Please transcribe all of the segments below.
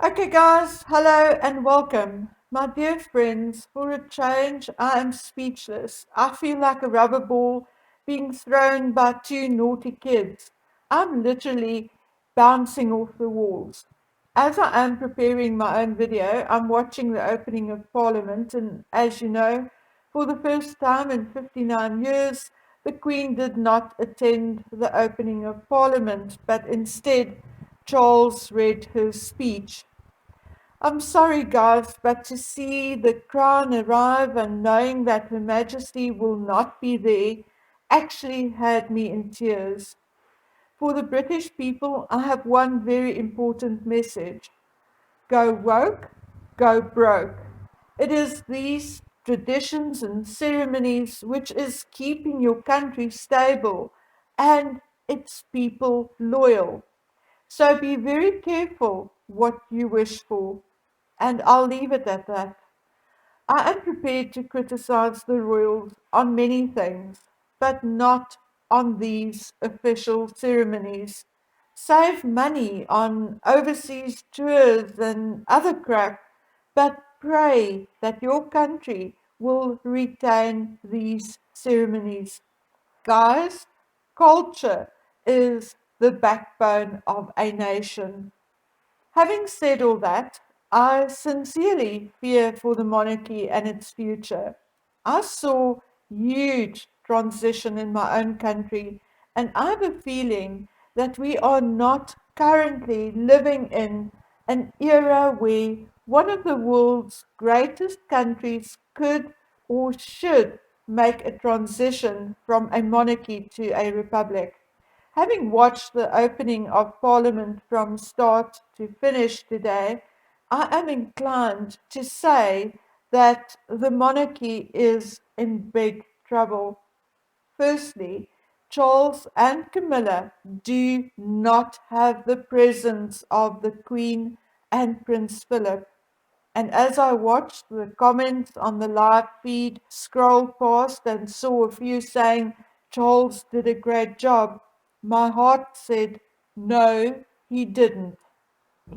Okay, guys, hello and welcome. My dear friends, for a change, I am speechless. I feel like a rubber ball being thrown by two naughty kids. I'm literally bouncing off the walls. As I am preparing my own video, I'm watching the opening of Parliament, and as you know, for the first time in 59 years, the Queen did not attend the opening of Parliament, but instead, Charles read her speech. I'm sorry, guys, but to see the crown arrive and knowing that Her Majesty will not be there actually had me in tears. For the British people, I have one very important message. Go woke, go broke. It is these traditions and ceremonies which is keeping your country stable and its people loyal. So be very careful what you wish for, and I'll leave it at that. I am prepared to criticize the royals on many things, but not on these official ceremonies. Save money on overseas tours and other crap, but pray that your country will retain these ceremonies. Guys, culture is the backbone of a nation. Having said all that, I sincerely fear for the monarchy and its future. I saw huge transition in my own country, and I have a feeling that we are not currently living in an era where one of the world's greatest countries could or should make a transition from a monarchy to a republic. Having watched the opening of Parliament from start to finish today, I am inclined to say that the monarchy is in big trouble. Firstly, Charles and Camilla do not have the presence of the Queen and Prince Philip. And as I watched the comments on the live feed scroll past and saw a few saying Charles did a great job, my heart said, no, he didn't.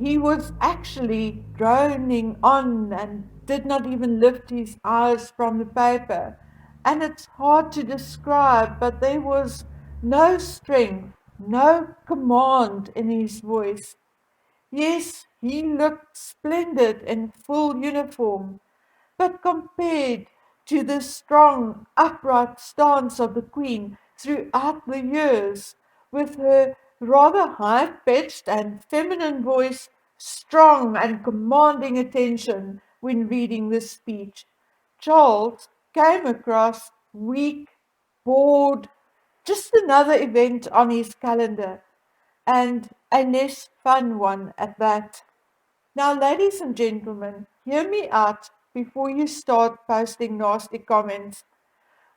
He was actually droning on and did not even lift his eyes from the paper. And it's hard to describe, but there was no strength, no command in his voice. Yes, he looked splendid in full uniform, but compared to the strong, upright stance of the Queen throughout the years, with her rather high-pitched and feminine voice, strong and commanding attention when reading the speech, Charles came across weak, bored, just another event on his calendar, and a less fun one at that. Now, ladies and gentlemen, hear me out before you start posting nasty comments.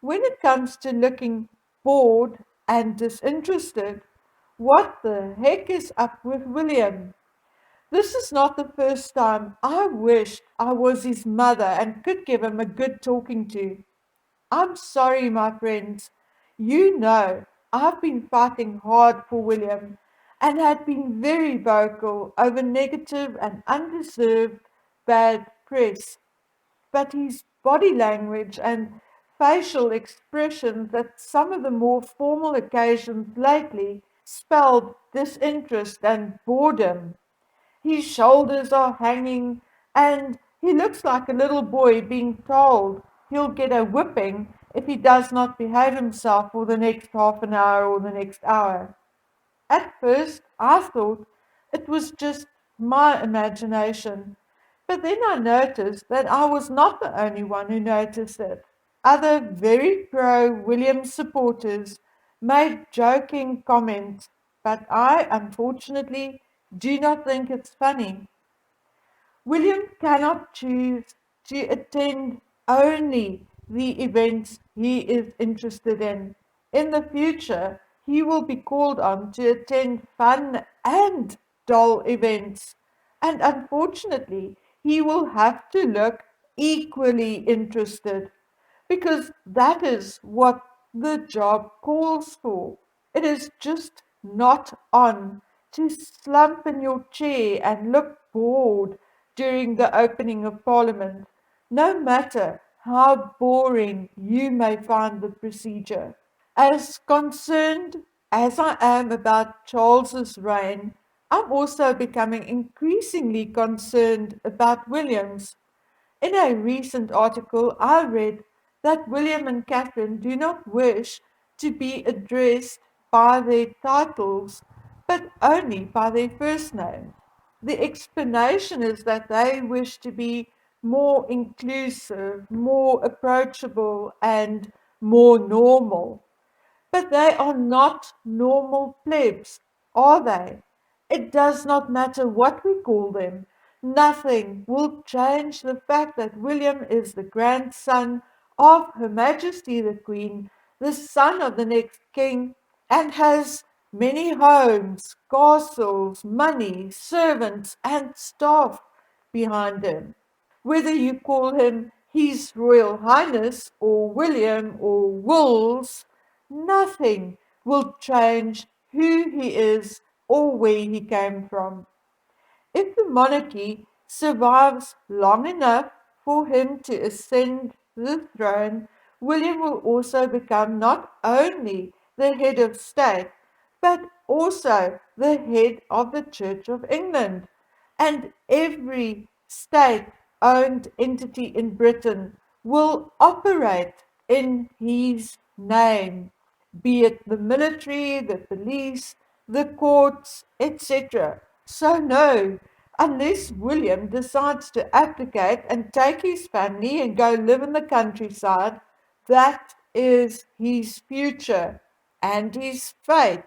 When it comes to looking bored and disinterested, what the heck is up with William? This is not the first time I wished I was his mother and could give him a good talking to. I'm sorry, my friends. You know, I've been fighting hard for William and had been very vocal over negative and undeserved bad press. But his body language and facial expressions at some of the more formal occasions lately spelled disinterest and boredom. His shoulders are hanging, and he looks like a little boy being told he'll get a whipping if he does not behave himself for the next half an hour or the next hour. At first, I thought it was just my imagination, but then I noticed that I was not the only one who noticed it. Other very pro William supporters made joking comments, but I unfortunately do not think it's funny. William cannot choose to attend only the events he is interested in. In the future, he will be called on to attend fun and dull events. And unfortunately, he will have to look equally interested because that is what the job calls for. It is just not on to slump in your chair and look bored during the opening of Parliament, no matter how boring you may find the procedure. As concerned as I am about Charles's reign, I'm also becoming increasingly concerned about William's. In a recent article, I read that William and Catherine do not wish to be addressed by their titles, but only by their first name. The explanation is that they wish to be more inclusive, more approachable, and more normal. But they are not normal plebs, are they? It does not matter what we call them. Nothing will change the fact that William is the grandson of Her Majesty the Queen, the son of the next king, and has many homes, castles, money, servants, and staff behind him. Whether you call him His Royal Highness or William or Wills, nothing will change who he is or where he came from. If the monarchy survives long enough for him to ascend the throne, William will also become not only the head of state, but also the head of the Church of England. And every state owned entity in Britain will operate in his name, be it the military, the police, the courts, etc. So, no, unless William decides to abdicate and take his family and go live in the countryside, that is his future and his fate.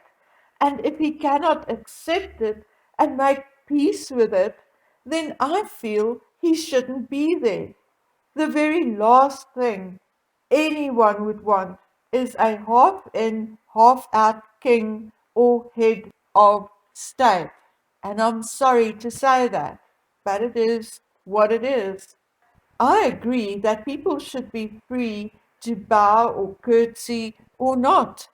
And if he cannot accept it and make peace with it, then I feel he shouldn't be there. The very last thing anyone would want is a half in, half out king or head of state. And I'm sorry to say that, but it is what it is. I agree that people should be free to bow or curtsy or not.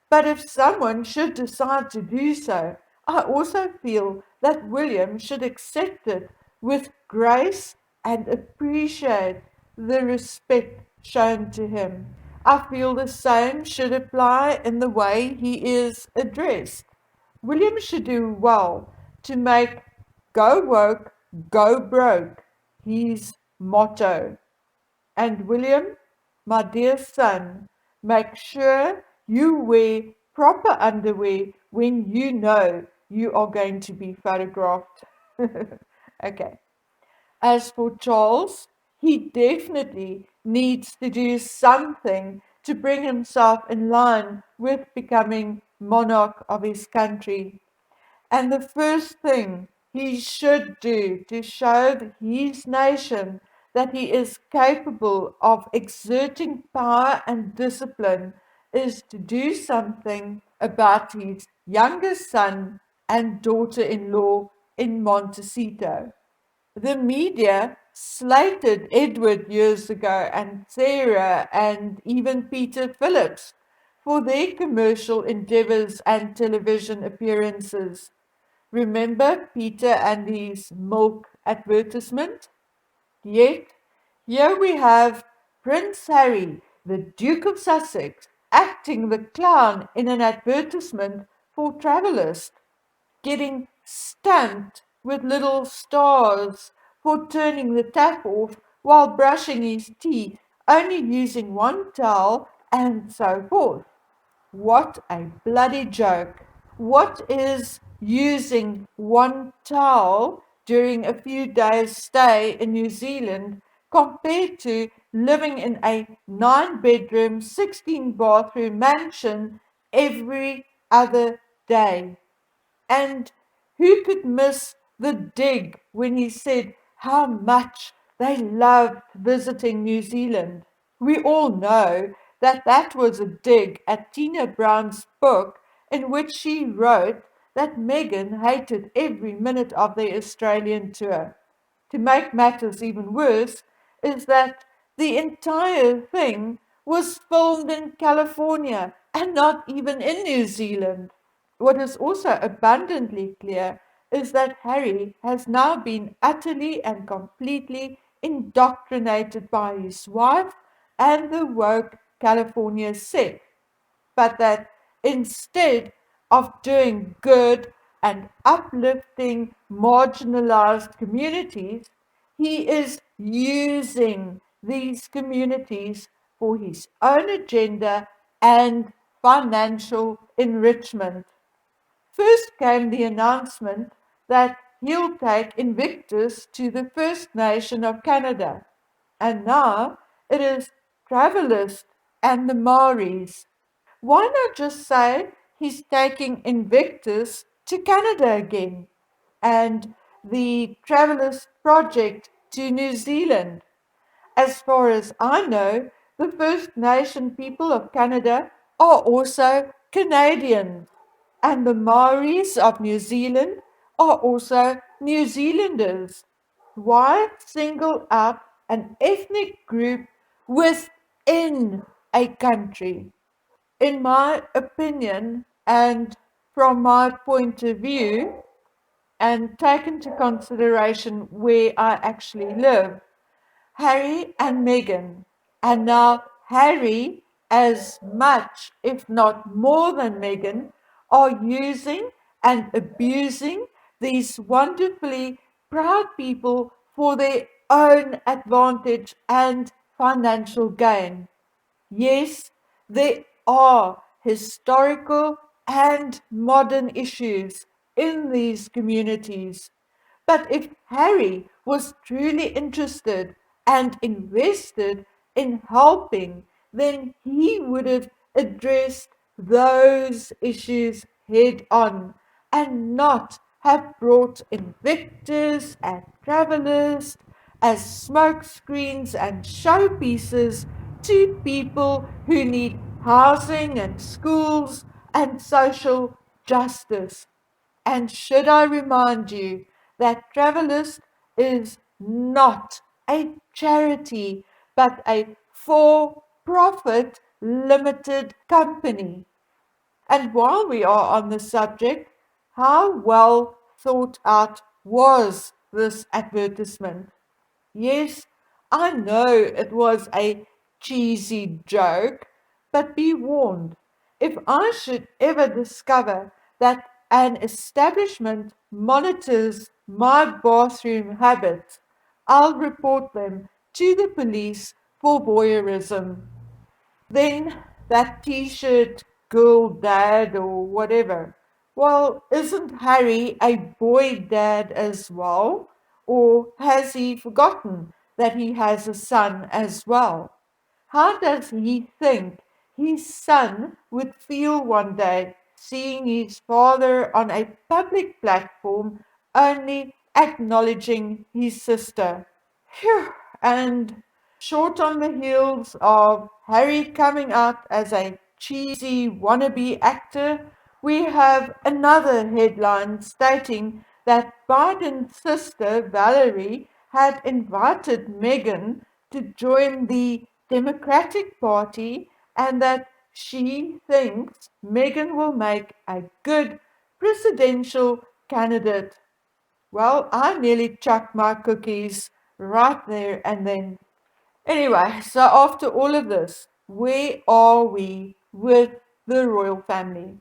But if someone should decide to do so, I also feel that William should accept it with grace and appreciate the respect shown to him. I feel the same should apply in the way he is addressed. William should do well to make go woke, go broke his motto. And William, my dear son, make sure you wear proper underwear when you know you are going to be photographed. Okay. As for Charles, he definitely needs to do something to bring himself in line with becoming monarch of his country. And the first thing he should do to show his nation that he is capable of exerting power and discipline is to do something about his youngest son and daughter in law in Montecito. The media slated Edward years ago, and Sarah, and even Peter Phillips for their commercial endeavors and television appearances. Remember Peter and his milk advertisement? Yet, here we have Prince Harry, the Duke of Sussex, acting the clown in an advertisement for Travelers, getting stamped with little stars for turning the tap off while brushing his teeth, only using one towel, and so forth. What a bloody joke. What is using one towel during a few days' stay in New Zealand compared to living in a 9 bedroom, 16 bathroom mansion every other day? And who could miss the dig when he said how much they loved visiting New Zealand? We all know that that was a dig at Tina Brown's book, in which she wrote that Meghan hated every minute of their Australian tour. To make matters even worse, is that the entire thing was filmed in California and not even in New Zealand. What is also abundantly clear is that Harry has now been utterly and completely indoctrinated by his wife and the woke California set, but that instead of doing good and uplifting marginalized communities, he is using these communities for his own agenda and financial enrichment. First came the announcement that he'll take Invictus to the First Nation of Canada, and now it is Travelist and the Maoris. Why not just say he's taking Invictus to Canada again and the Travelers Project to New Zealand? As far as I know, the First Nation people of Canada are also Canadians, and the Maoris of New Zealand are also New Zealanders. Why single out an ethnic group within a country? In my opinion, and from my point of view, and take into consideration where I actually live, Harry and Meghan, and now Harry, as much, if not more than Meghan, are using and abusing these wonderfully proud people for their own advantage and financial gain. Yes, there are historical and modern issues in these communities. But if Harry was truly interested and invested in helping, then he would have addressed those issues head on and not have brought Invictus and Travelers as smokescreens and showpieces to people who need housing and schools and social justice. And should I remind you that Travelist is not a charity, but a for profit limited company. And while we are on the subject, how well thought out was this advertisement? Yes, I know it was a cheesy joke, but be warned, if I should ever discover that an establishment monitors my bathroom habits, I'll report them to the police for voyeurism. Then that t-shirt girl dad or whatever. Well, isn't Harry a boy dad as well? Or has he forgotten that he has a son as well? How does he think his son would feel one day seeing his father on a public platform only acknowledging his sister? Phew. And short on the heels of Harry coming out as a cheesy wannabe actor, we have another headline stating that Biden's sister Valerie had invited Meghan to join the Democratic Party and that she thinks Meghan will make a good presidential candidate. Well, I nearly chucked my cookies right there and then. Anyway, so after all of this, where are we with the royal family?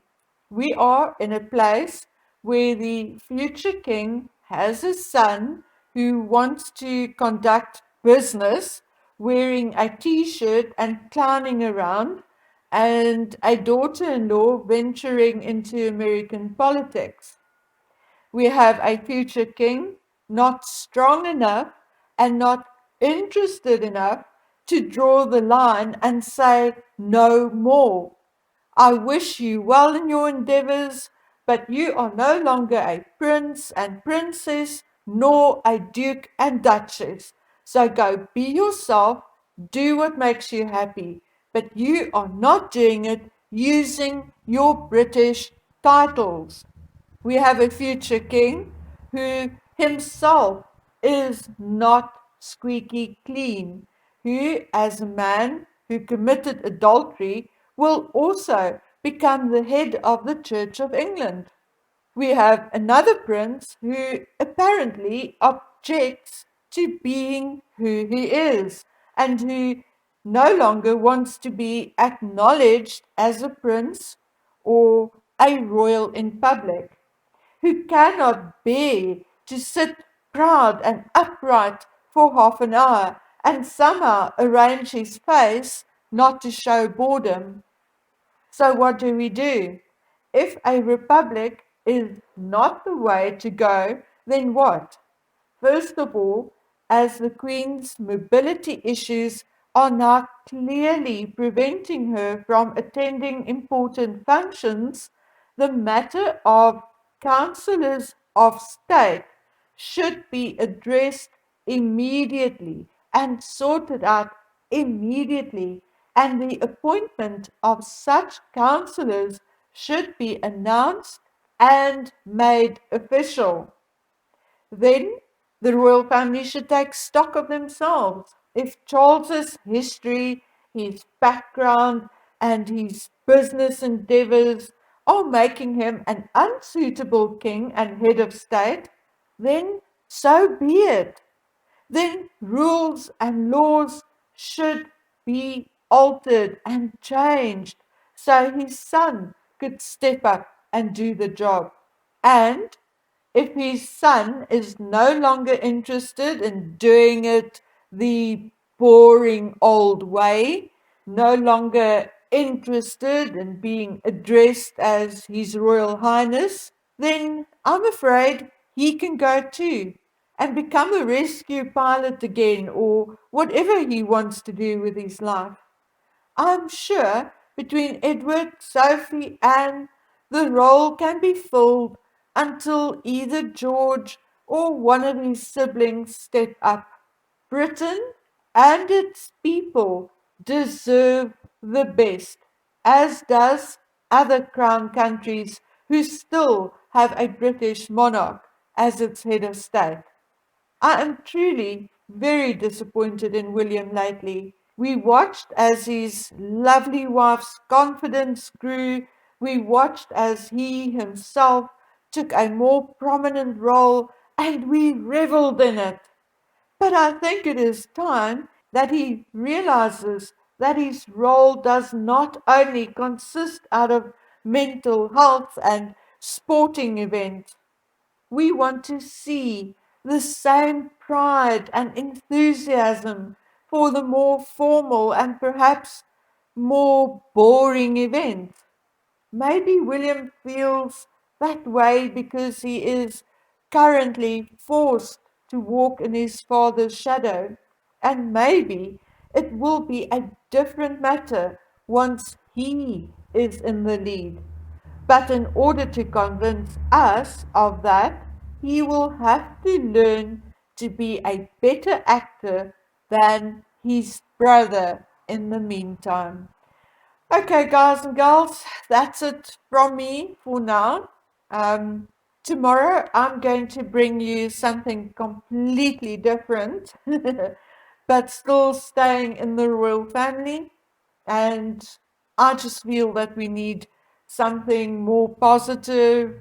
We are in a place where the future king has a son who wants to conduct business wearing a t-shirt and clowning around, and a daughter-in-law venturing into American politics. We have a future king not strong enough and not interested enough to draw the line and say no more. I wish you well in your endeavors, but you are no longer a prince and princess, nor a duke and duchess. So go be yourself, do what makes you happy, but you are not doing it using your British titles. We have a future king who himself is not squeaky clean, who, as a man who committed adultery, will also become the head of the Church of England. We have another prince who apparently objects to being who he is and who no longer wants to be acknowledged as a prince or a royal in public, who cannot bear to sit proud and upright for half an hour and somehow arrange his face not to show boredom. So, what do we do? If a republic is not the way to go, then what? First of all, as the Queen's mobility issues are now clearly preventing her from attending important functions, the matter of councillors of state should be addressed immediately and sorted out immediately, and the appointment of such councillors should be announced and made official. Then the royal family should take stock of themselves. If Charles's history, his background, and his business endeavors are making him an unsuitable king and head of state, then so be it. Then rules and laws should be altered and changed so his son could step up and do the job. And if his son is no longer interested in doing it the boring old way, no longer interested in being addressed as His Royal Highness, then I'm afraid he can go too and become a rescue pilot again or whatever he wants to do with his life. I'm sure between Edward, Sophie, and the role can be filled until either George or one of his siblings step up. Britain and its people deserve the best, as does other crown countries who still have a British monarch as its head of state. I am truly very disappointed in William lately. We watched as his lovely wife's confidence grew. We watched as he himself took a more prominent role, and we reveled in it. But I think it is time that he realizes that his role does not only consist out of mental health and sporting events. We want to see the same pride and enthusiasm for the more formal and perhaps more boring events. Maybe William feels that way because he is currently forced to walk in his father's shadow, and maybe it will be a different matter once he is in the lead. But in order to convince us of that, he will have to learn to be a better actor than his brother in the meantime. Okay, guys and girls, that's it from me for now. Um, Tomorrow I'm going to bring you something completely different, but still staying in the royal family. And I just feel that we need something more positive.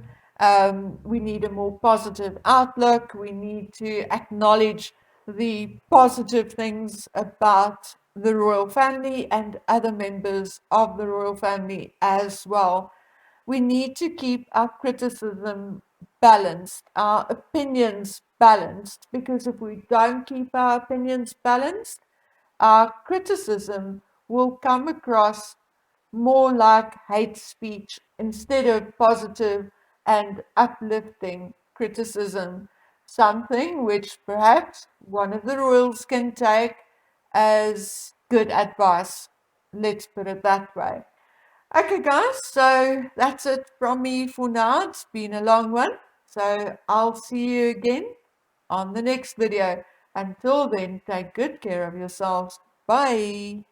We need a more positive outlook. We need to acknowledge the positive things about the royal family and other members of the royal family as well. We need to keep our criticism balanced, our opinions balanced, because if we don't keep our opinions balanced, our criticism will come across more like hate speech instead of positive and uplifting criticism, something which perhaps one of the royals can take as good advice. Let's put it that way. Okay, guys, so that's it from me for now. It's been a long one, so I'll see you again on the next video. Until then, take good care of yourselves. Bye.